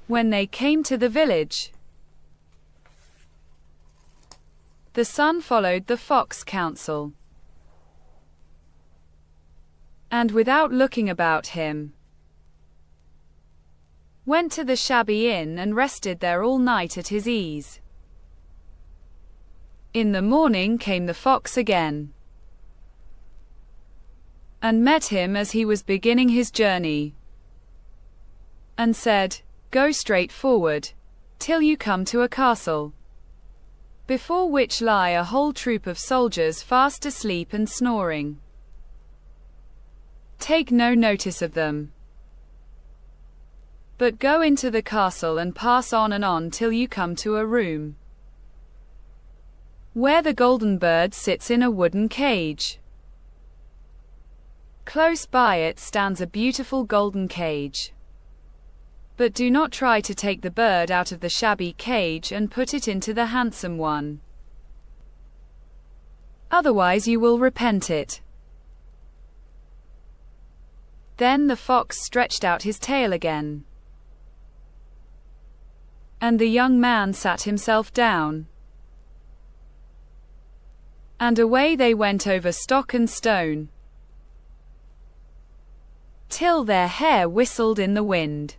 When they came to the village, the son followed the fox counsel, and without looking about him, went to the shabby inn and rested there all night at his ease. In the morning came the fox again, and met him as he was beginning his journey, and said, "Go straight forward, till you come to a castle, before which lie a whole troop of soldiers fast asleep and snoring. Take no notice of them, but go into the castle and pass on till you come to a room, where the golden bird sits in a wooden cage. Close by it stands a beautiful golden cage. But do not try to take the bird out of the shabby cage and put it into the handsome one. Otherwise you will repent it." Then the fox stretched out his tail again, and the young man sat himself down, and away they went over stock and stone, till their hair whistled in the wind.